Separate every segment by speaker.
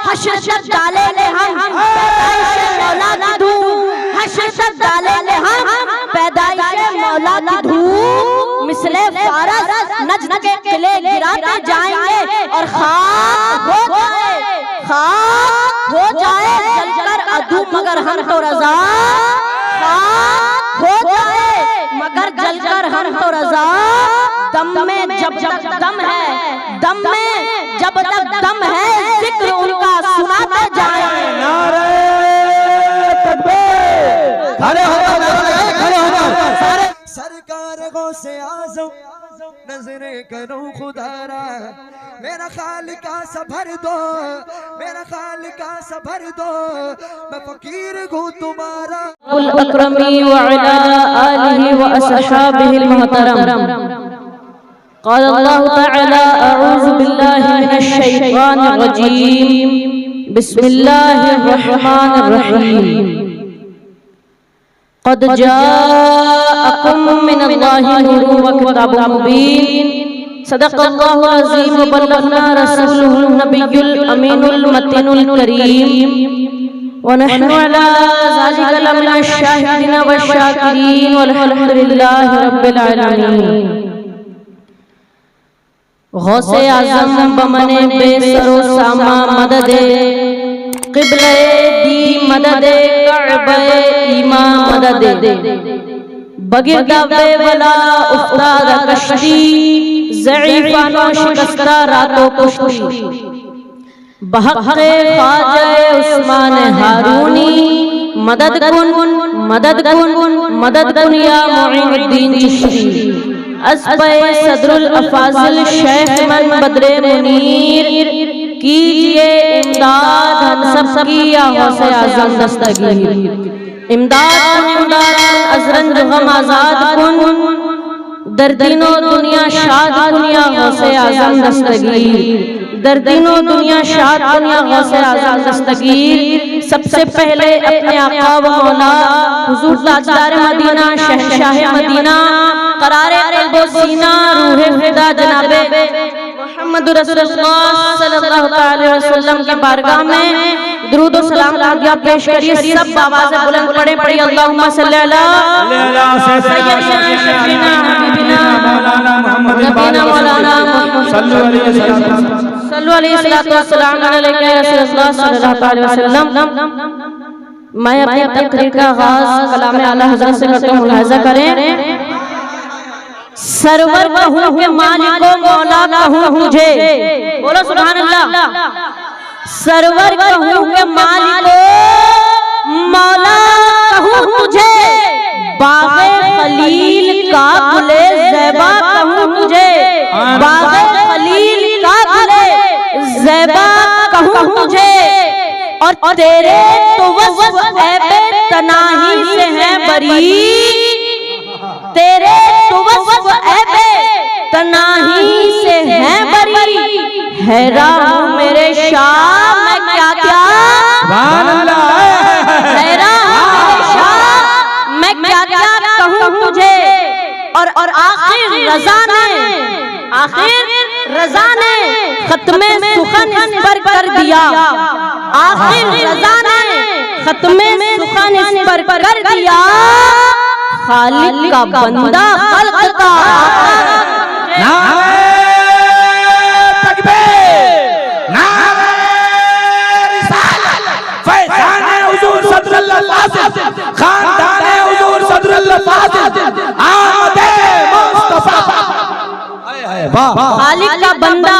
Speaker 1: हश्र तक डालेंगे हम पैदाइश मौला की धूम, हश्र तक डालेंगे हम पैदाइश मौला की धूम। मिसले फारस नज्द के किले गिराते जाएंगे और खाक हो जाए जलकर अदू मगर हम तो रजा, खाक हो जाए मगर जलकर हम तो रजा। दम में जब तक दम है, दम में जब तक दम है, जिक्र उनका सुनाते जाएं।
Speaker 2: नारे तकबीर, खड़े हो जाओ सारे। सरकार गौसे आज़म नजरे करो खुदारा, मेरा खालिका सभर दो, मेरा खालिका सभर दो, मैं फकीर हूँ तुम्हारा।
Speaker 3: कुल अकरमी व अला आलिहि व अस्हाबिहिल मुहतरम। क़ाल अल्लाहु तआला अऊज़ु बिल्लाहि मिनश शैतानिर रजीम, बिस्मिल्लाहिर रहमानिर रहीम। क़द जाअकुम मिनल्लाहि नूरुन व किताबुम मुबीन, सदक़ल्लाहुल अज़ीम व बल्लगना रसूलुहुन नबियुल अमीनुल मतीनुल करीम व नहनु अला ज़ालिका लमिनश शाहिदीन व शाकिरीन वल्हम्दुलिल्लाहि रब्बिल आलमीन। गौसे आज़म बमने बेसरो सामा मददे, क़िबले दी मददे, कअबे ईमा मददे, बगिरदावे वला उफ्ताद कश्ती, ज़ईफ़ानो शिकस्ता रातो कुश्ती। बहक़े ख्वाजा उस्मान हारूनी, मदद कुन मदद कुन या मुईनुद्दीन चिश्ती। अस्बे सदरुल अफाजिल शेख मन बद्रे मुनीर, कीजिए इमदाद हम सब की या गौसे आज़म दस्तगीर। इमदाद अज़रन जो हम आज़ाद कुन, दर्दिनो दुनिया शाद कुन या गौसे आज़म दस्तगीर। दर्दिनो दुनिया शाद कुन या गौसे आज़म दस्तगीर। सबसे पहले अपने आका व मौला हुजूर ताजदार मदीना, शहंशाह मदीना, करारे क़ल्बो सीना, रूहे फिदा जनाबे मुहम्मद रसूलुल्लाह सल्लल्लाहु अलैहि वसल्लम की बारगाह में दुरूद व सलाम ताज़िया पेश करिए। सब आवाज़ बुलंद पढ़े अल्लाहुम्मा सल्ली अला सय्यिदना शफीना हबीबिना नबीना मौलाना सल्लल्लाहु अलैहि वसल्लम अलैहि रसूलुल्लाह सल्लल्लाहु अलैहि वसल्लम। मैं अपनी तकरीर का आगाज़ कलाम आला हज़रत से करता हूँ, मुलाहिज़ा करें। सरवर कहूँ के मालिको मौला कहूँ तुझे, बोलो सुभान अल्लाह। सरवर कहूँ के मालिको मौला कहूँ तुझे, बाग़े खलील का गुले ज़ैबा कहूँ तुझे, बाग़े खलील का गुले ज़ैबा कहूँ तुझे। और तेरे तो वस्फ़ ऐबे तनाही से है बरी, तेरे तो वस्फ़ ऐबे तनाही से है बरी। हैरान हूँ मेरे शाह मैं क्या क्या, हैरान हूँ मेरे शाह मैं क्या क्या कहूँ तुझे। और आखिर रज़ा ने खत्मे सुखन इस पर कर दिया, आखिर रज़ा ने खत्मे सुखन इस पर कर दिया। खालिक का बंदा खल्क़ का
Speaker 2: नारे तकबीर, नारे रिसालत, फैज़ाने हुज़ूर सदरुल फाज़िल, खानदाने हुज़ूर सदरुल फाज़िल, आमदे मुस्तफ़ा।
Speaker 3: खालिक का बंदा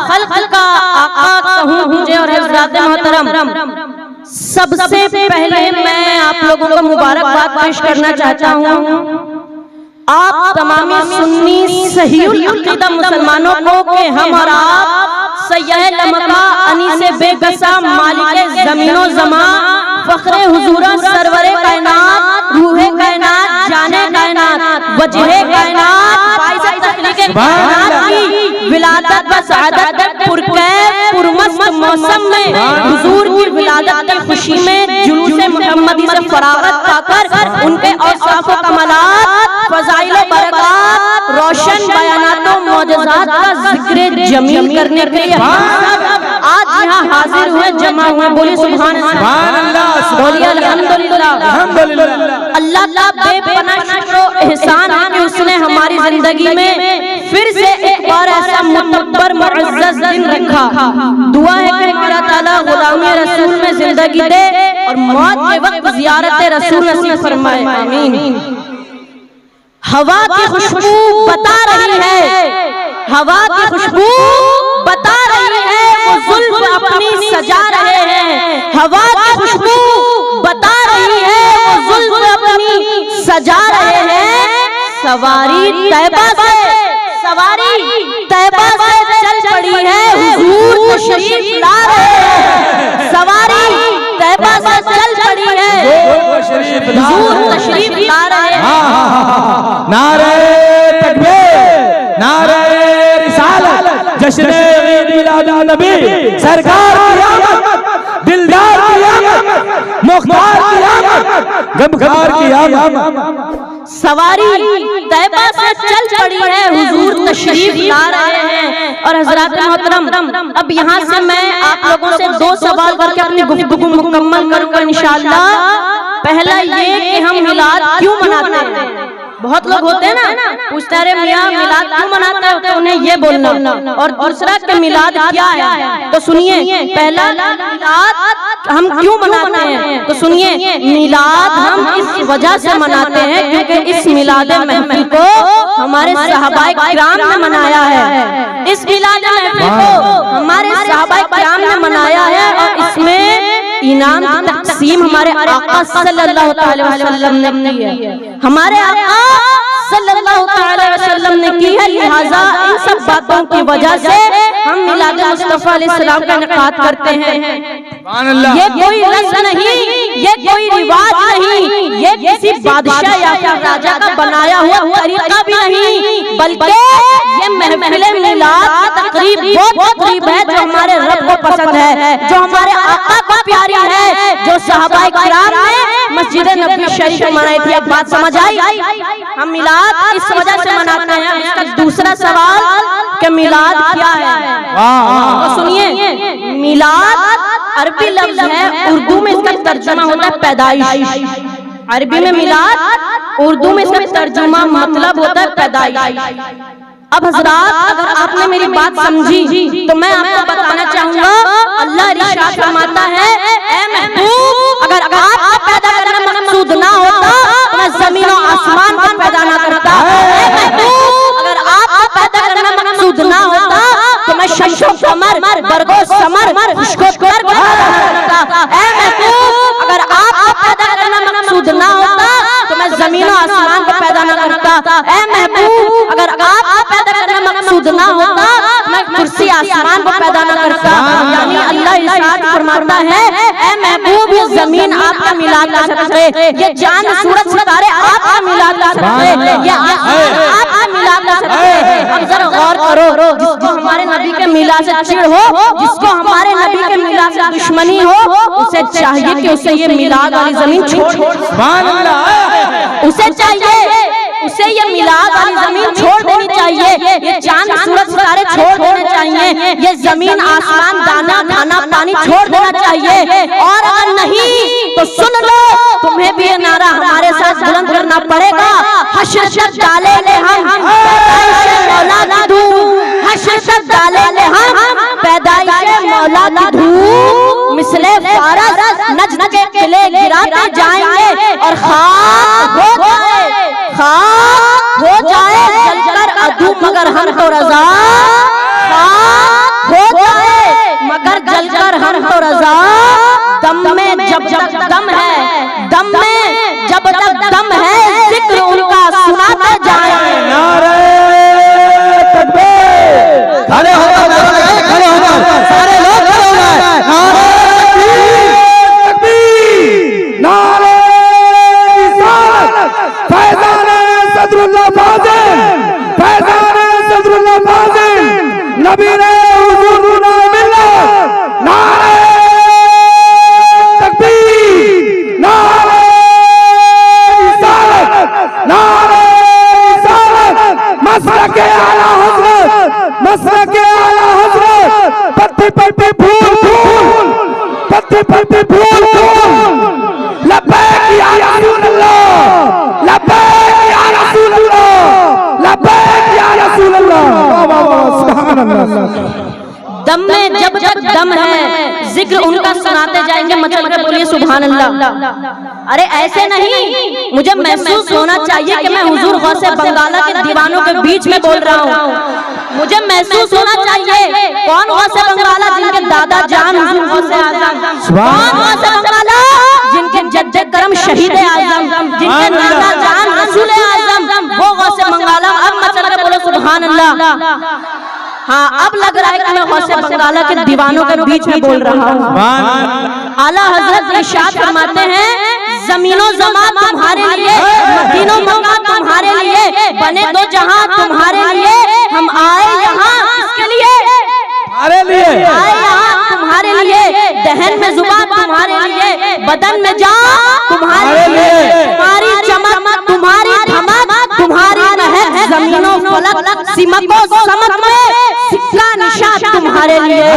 Speaker 3: खल्क़ का आका कहूँ तुझे। और हज़रात मोहतरम, सबसे पहले मैं आप लोगों को मुबारकबाद पेश करना चाहता हूँ, आप तमामी सुन्नी सहीहुल अक़ीदा मुसलमानों को कि हम और आप सय्यह लमका अनीसे बेगसा मालिक ज़मीनो ज़मा फ़ख्रे हुज़ूरा सरवरे कायनात रूहे कायनात जाने कायनात वजहे कायनात बाइज़ तख़लीक़े कायनात की विलादत व सआदत पुरकैफ पुरमस्त मौसम में हुज़ूर की विलादत की खुशी में जुलूस मुहम्मदी से फरागत पाकर उनके औसाफ व कमालात फ़ज़ाइल व बरक़ात रोशन बयानात व मौजज़ात का ज़िक्र जमील करने के लिए आज यहाँ हाजिर हुए, जमा हुए, बोलिए सुभान अल्लाह, बोलिए अल्हम्दुलिल्लाह। अल्लाह का बेपनाह शुक्र और एहसान है कि उसने हमारी जिंदगी में फिर से एक बार ऐसा मुतब्बर मुअज़्ज़ज़ दिन रखा। दुआ है कि अल्लाह ताला गुलामी रसूल में जिंदगी दे और मौत के वक्त ज़ियारत रसूल नसीब फरमाए, आमीन। हवा की खुशबू बता रही है, हवा की खुशबू बता रही है, वो जुल्फ अपनी सजा रहे हैं। हवा की खुशबू बता रही है, वो जुल्फ अपनी सजा रहे हैं। सवारी तैबा से, सवारी तैबा से चल पड़ी है, हुजूर तशरीफ ला रहे हैं। सवारी तैबा से चल पड़ी है, हुजूर तशरीफ ला रहे हैं।
Speaker 4: नारे तकबीर, नारे रिसालत, जश्न ईद मिलाद नबी, सरकार की आमद, दिलदार की आमद, मुख्तार की आमद, गमखार की आमद।
Speaker 3: सवारी तैबा से चल पड़ी है, हुजूर तशरीफ ला रहे हैं। और हज़रात मोहतरम, अब यहाँ से मैं आप लोगों से दो सवाल करके अपनी गुफ्तगू मुकम्मल करूँगा इंशाअल्लाह। पहला ये कि हम मिलाद क्यों मनाते हैं? बहुत लोग होते हैं ना, पूछते हैं मियाँ मिलाद क्यों मनाते हो, तो उन्हें ये बोलना। और दूसरा कि मिलाद क्या है, तो सुनिए। पहला, मिलाद हम क्यों मनाते हैं, तो सुनिए। मिलाद हम इस वजह से मनाते हैं क्योंकि इस मिलाद महफिल को हमारे सहाबाए किराम ने मनाया है। इस मिलाद महफिल को हमारे सहाबाए किराम ने मनाया है और इसमें इनाम की तक़सीम हमारे आका सल्लल्लाहु अलैहि वसल्लम ने की है। हमारे आका सल्लल्लाहु अलैहि वसल्लम ने की है, लिहाजा इन सब बातों की वजह से हम मिलाद मुस्तफा अलैहिस्सलाम का इनकाद करते हैं। ये कोई रस्म नहीं, ये कोई रिवाज नहीं, ये किसी बादशाह या फिर राजा का बनाया हुआ तरीका भी नहीं, बल्कि ये महफिल मिलाद की तकरीब वो तकरीब है जो हमारे रब को पसंद है, जो हमारे आका को प्यारी है, जो सहाबाए किराम ने मस्जिद नबवी शरीफ में मनाई थी। अब बात समझ आई? हम मिलाद इस वजह से मनाते हैं। इसका दूसरा सवाल कि मिलाद क्या है, तो सुनिए। मिलाद अरबी लफ्ज है, उर्दू में इसका तर्जुमा होता है पैदाइश। अरबी में मिलाद, उर्दू में इसका तर्जुमा मतलब होता है पैदाइश। अब हजरात, अगर आपने मेरी बात समझी तो मैं आपको बताना चाहूंगा, अल्लाह इरशाद फरमाता है, ऐ महबूब, अगर आपका पैदा करना मकसूद ना होता तो मैं जमीन और आसमान को पैदा ना करता। ऐ महबूब, अगर आपका पैदा करना मकसूद ना होता तो मैं शम्सो कमर, बरगो समर, खुशको कर पैदा करता। ऐ महबूब, अगर आपका पैदा करना मकसूद ना होता तो मैं जमीन और आसमान को पैदा ना करता। ऐ महबूब, अगर आपका पैदा करना मकसूद ना होता मैं कुर्सी आसमान को पैदा ना करता। यानी अल्लाह इरशाद फरमाता है, ऐ महबूब, ये जमीन आपका मिलाद का सबब है, ये चांद सूरज सितारे आपका मिलाद का सबब है, ये आसमान आपका मिलाद का सबब है। अब जरा गौर करो, जिसको हमारे नबी के मिलाद से चिढ़ हो, जिसको हमारे नबी के मिलाद से दुश्मनी हो, उसे चाहिए कि उसे ये मिलाद वाली जमीन छोड़, उसे चाहिए उसे ये मिलाद वाली जमीन छोड़ देनी चाहिए, ये चांद सूरज सितारे छोड़ देने चाहिए, ये जमीन आसमान दाना खाना पानी छोड़ देना चाहिए। और अगर नहीं तो सुन लो, तुम्हें भी ये नारा हमारे साथ बुलंद करना पड़ेगा, हश्र तक डालेंगे हम पैदाइश मौला की धूम, हश्र तक डालेंगे हम पैदाइश मौला की धूम, मिसले फारस नज्द के किले गिराते जाएंगे और खाक हो जाए जलकर अदू, मगर हम तो रजा, खाक हो जाए मगर जलकर हम तो रजा। दम में जब तक दम है, दम में जब तक दम है, जिक्र उनका सुनाते जाए।
Speaker 4: नारे तकबीर, खड़े हो सारे लोग, खड़े हो जाए। नारे तकबीर, नारे रिसालत, फैज़ान सदरुल्लाह फाज़िल, फैज़ान सदरुल्लाह फाज़िल, नबी ने हुजूर ना मिला। नारे तकबीर, नारे पत्ती फूल फूल लब्बैक या रसूल अल्लाह, लब्बैक या रसूल अल्लाह, लब्बैक या रसूल अल्लाह। वाह वाह वाह, सुभान अल्लाह।
Speaker 3: दम में जब जब दम है जिक्र उनका सुनाते जाएंगे, मचल कर बोलिए सुभान अल्लाह। अरे ऐसे नहीं, मुझे महसूस होना चाहिए कि मैं हुजूर गौसे बंगाला के दीवानों के बीच में बोल रहा हूँ। मुझे महसूस होना चाहिए कौन गौसे बंगाला जिनके दादा जान हुजूर गौसे आजम, कौन गौसे बंगाला जिनके जद्दे करम शहीद आजम, जिनके दादा जान रसूल आजम, वो गौसे बंगाला। अब मचल कर बोलो सुभान अल्लाह। हाँ, अब लग रहा है कि मैं गौसे बंगाला के दीवानों के बीच में बोल रहा हूँ। आला हजरत इरशाद फरमाते हैं, जमीनों ज़मा तुम्हारे लिए, मदीनों मक्का तुम्हारे लिए, बने दो जहां तुम्हारे लिए, हम आए यहाँ किसके लिए?
Speaker 4: हमारे लिए
Speaker 3: आए यहाँ तुम्हारे लिए, दहन में जुबान तुम्हारे लिए, बदन में जान तुम्हारे लिए, तुम्हारी चमक तुम्हारी धमक तुम्हारी महक, जमीनों फलक सिमको समक में, सिक्का निशान तुम्हारे लिए,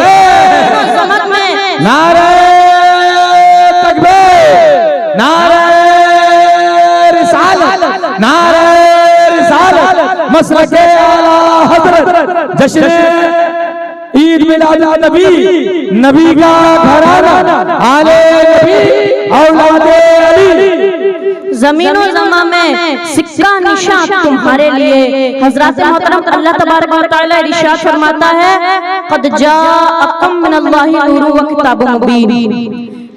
Speaker 3: समक में।
Speaker 4: नारे तकबीर, नारे रिसालत, नारे रिसालत, मसलके आला हजरत, जश्न ईद मिलाद नबी, नबी का घराना, आले नबी औलादे अली।
Speaker 3: जमीनों ज़मा में सिक्का निशान तुम्हारे लिए। हजरत मोहतरम अल्लाह तबारक व तआला इरशाद फरमाता है, क़द जाअकुम मिनल्लाहि नूरुन व किताबुम मुबीन,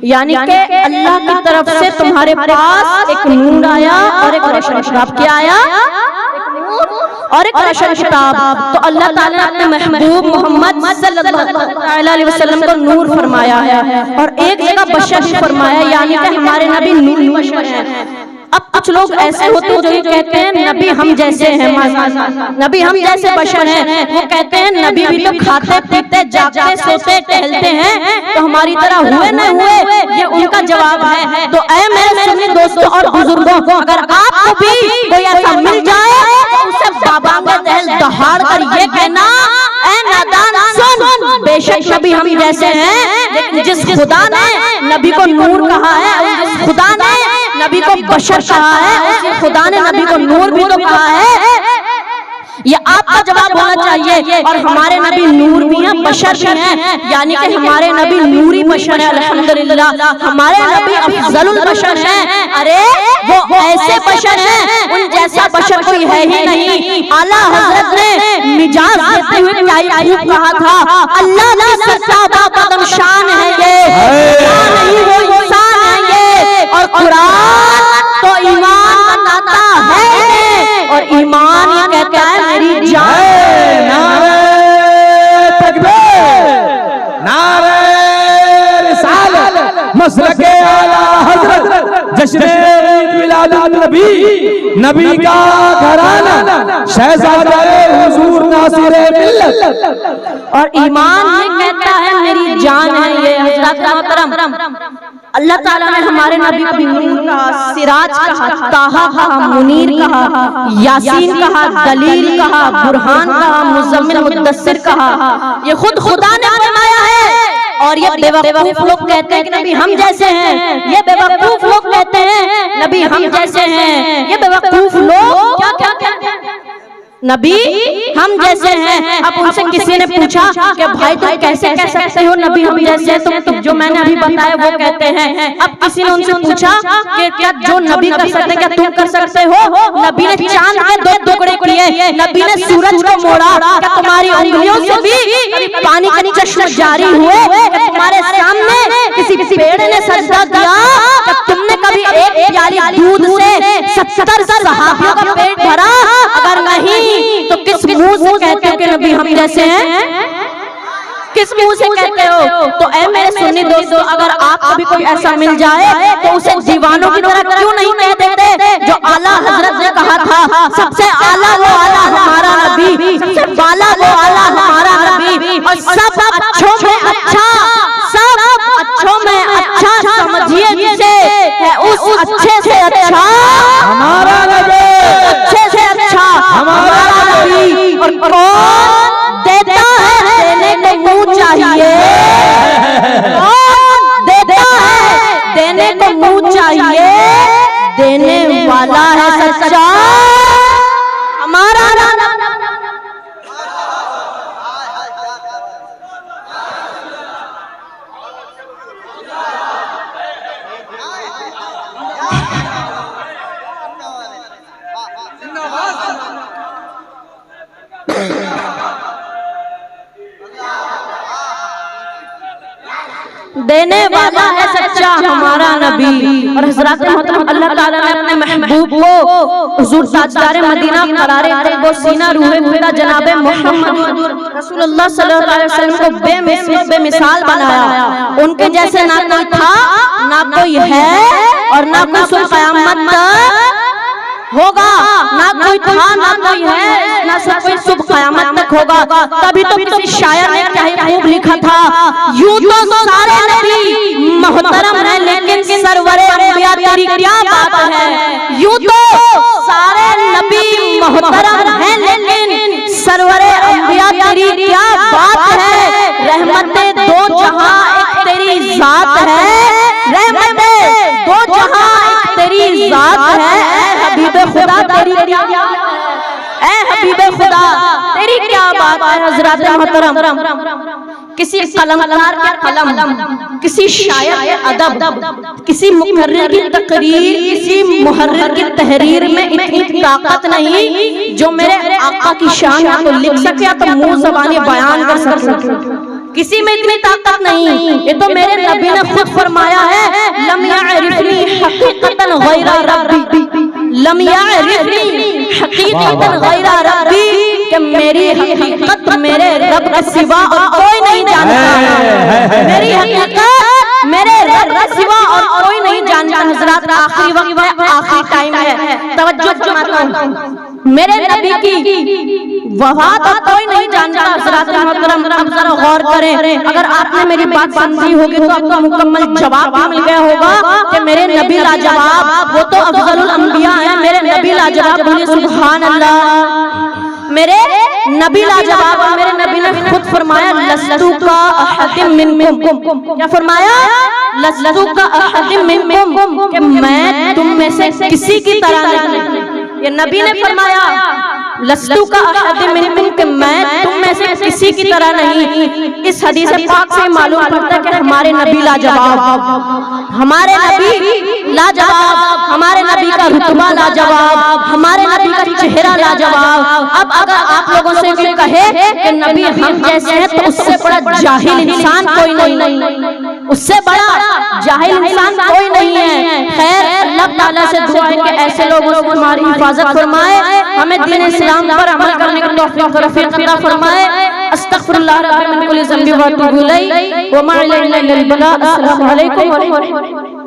Speaker 3: यानी कि अल्लाह की तरफ से तुम्हारे पास एक नूर आया और एक रोशन किताब। क्या आया? और एक रोशन किताब। तो अल्लाह ताला ने अपने महबूब मोहम्मद सल्लल्लाहु अलैहि वसल्लम को नूर फरमाया है और एक जगह बशर फरमाया, यानी कि हमारे नबी नूर बशर हैं। अब कुछ लोग ऐसे होते हैं जो ये कहते हैं नबी हम जैसे हैं, नबी हम जैसे बशर हैं। वो कहते हैं नबी भी तो खाते पीते जागते सोते टहलते हैं, तो हमारी तरह हुए न हुए, ये उनका जवाब है। तो ऐ मेरे सुन्नी दोस्तों और बुजुर्गों, अगर आपको भी कोई ऐसा मिल जाए तो उसे बाबा का दहल दहाड़ कर ये कहना, ऐ नादान सुन, बेशक नबी हम जैसे हैं, लेकिन जिस खुदा ने नबी को नूर कहा है, जिस खुदा ने नबी को बशर कहा है, उसी खुदा ने नबी को नूर भी तो कहा है। ये आपका जवाब होना चाहिए। और हमारे नबी नूर भी हैं, बशर भी हैं, यानी कि हमारे नबी नूरी बशर है। अल्हम्दुलिल्लाह, हमारे नबी अफजलुल बशर हैं। अरे वो ऐसे बशर हैं, उन जैसा बशर कोई है ही नहीं। आला हजरत ने मिजाज देते हुए क्या कहा था, अल्लाह की सत्ता कदम शान है ये, नहीं वो इंसान है ये। और कुरान तो ईमान बताता है, और ईमान ये कहता है मेरी जान।
Speaker 4: नारे तकबीर, नारे रिसालत, मसलके आला हजरत, जश्न ईद मिलाद नबी, नबी का घराना, शहजादे हुजूर नासिरे मिल्लत।
Speaker 3: और ईमान ये कहता है मेरी जान है ये। हज़रत मोहतरम अल्लाह ताला ने हमारे नबी को नूर कहा, सिराज कहा, ताहा कहा, मुनीर कहा, यासीन कहा, दलील कहा, बुरहान कहा, मुज़म्मिल मुद्दस्सिर कहा। ये खुद खुदा ने फरमाया है। और ये बेवकूफ लोग कहते हैं कि नबी हम जैसे हैं, ये बेवकूफ लोग कहते हैं नबी हम जैसे हैं। ये बेवकूफ लोग क्या क्या क्या नबी हम जैसे हैं। अब उनसे किसी ने पूछा कि भाई तुम कैसे कह सकते हो नबी हम जैसे, तुम जो मैंने अभी बताया वो कहते हैं। अब किसी ने उनसे पूछा कि क्या जो नबी कर सकते क्या तुम कर सकते हो? नबी ने चांद के 2 टुकड़े किए, नबी ने सूरज को मोड़ा, क्या तुम्हारी उंगलियों से भी पानी के चश्मे जारी हुए? तुम्हारे सामने किसी पेड़ ने सजदा किया? तुमने कभी एक प्याली दूध से 70 सहाबियों का पेट भरा? अगर नहीं तो किस मुंह से कहते हो कि नबी हम जैसे हैं? किस मुंह से कहते हो? तो ऐ मेरे सुन्नी दोस्तों, अगर आपको भी कोई ऐसा मिल जाए तो उसे दीवानों की तरह क्यों नहीं कह देते? जो आला हजरत ने कहा था, सबसे आला वो आला हमारा नबी, सबसे बाला वो आला हमारा नबी, और सब अच्छों में अच्छा, सब अच्छों में अच्छा समझिए जिसे है उस अच्छे से अच्छा
Speaker 4: हमारा नबी,
Speaker 3: अच्छे से अच्छा हमारा नबी। और कौन देता है? देने को मुंह चाहिए। कौन देता
Speaker 1: लेने को मुंह चाहिए, देने वाला है सच्चा हमारा नाना। देने वाला है सच्चा हमारा नबी। और हज़रत मोहतरम अल्लाह ताला ने अपने महबूब को हुजूर ताजदार मदीना करारे कल्ब व सीना रूहे खुदा जनाबे मोहम्मद रसूलुल्लाह सल्लल्लाहु अलैहि वसल्लम को बेमिसाल बनाया। उनके जैसे ना कोई था, ना कोई है और ना कोई क़यामत तक होगा। ना कोई था, ना कोई है, ना कोई सुबह क़यामत तक होगा। तभी तो किसी शायर ने क्या खूब लिखा था, यूं तो सारे नबी मोहतरम है लेकिन सरवरे अंबिया तेरी क्या बात है। यूं तो सारे नबी मोहतरम है लेकिन सरवरे अंबिया तेरी क्या बात है। रहमते दो जहां एक तेरी जात है, रहमते दो जहां एक तेरी जात है। हबीबे खुदा तेरी क्या, ऐ हबीबे खुदा तेरी क्या बात है। हज़रत मोहतरम किसी कलमकार के कलम, किसी शायर के अदब, किसी मुकर्रिर की तकरीर, किसी मुहर्रिर की तहरीर में इतनी ताकत नहीं जो मेरे आका की शान को लिख सके या तो मुंह ज़बानी बयान कर सके। किसी में इतनी ताकत नहीं। ये तो मेरे नबी ने खुद फरमाया है, लम यअरिफनी हकीकतन गैरा रब्बी, लम यअरिफनी हकीकतन गैरा रब्बी, कि मेरी हकीकत मेरे रब के सिवा और कोई नहीं जानता। मेरी हकीकत मेरे रब के सिवा और कोई नहीं जानता। हज़रत आखिरी वक्त है, आखिरी टाइम है, तवज्जो फरमाता हूं। मेरे नबी की वफात और कोई नहीं जानता। हज़रत मोहतरम अब जरा गौर करें, अगर आपने मेरी बात समझी होगी तो आपको मुकम्मल जवाब मिल गया होगा कि मेरे नबी लाजवाब, वो तो अफजलुल अंबिया है। मेरे नबी लाजवाब, बोलिए सुभान अल्लाह। मेरे नबी लाजवाब, मेरे नबी ने खुद फरमाया, लस्तु का अहदिम मिनकुम, क्या फरमाया, लस्तु का अहदिम मिनकुम, कि मैं तुम में से किसी की तरह नहीं। ये नबी ने फरमाया, लस्तु का अहदिम मिनकुम, कि मैं तुम में से किसी की तरह नहीं। इस हदीस पाक से मालूम पड़ता है कि हमारे नबी लाजवाब, हमारे नबी लाजवाब, हमारे नबी का रुतबा लाजवाब, हमारे नबी का चेहरा लाजवाब। अब अगर आप लोगों से कोई कहे कि नबी हम जैसे हैं, तो उससे बड़ा जाहिल इंसान कोई नहीं, उससे बड़ा जाहिल इंसान कोई नहीं है। खैर, अल्लाह ताला से दुआ है कि ऐसे लोगों से हमारी हिफाजत फरमाए, हमें दीन इस्लाम पर अमल करने की तौफीक अता फरमाए। अस्तगफिरुल्लाह रब्बी मिन कुल्ली ज़ंबि व अतूबु इलैहि व मा अलैना इल्लल बलाग। अस्सलामु अलैकुम व रहमतुल्लाह।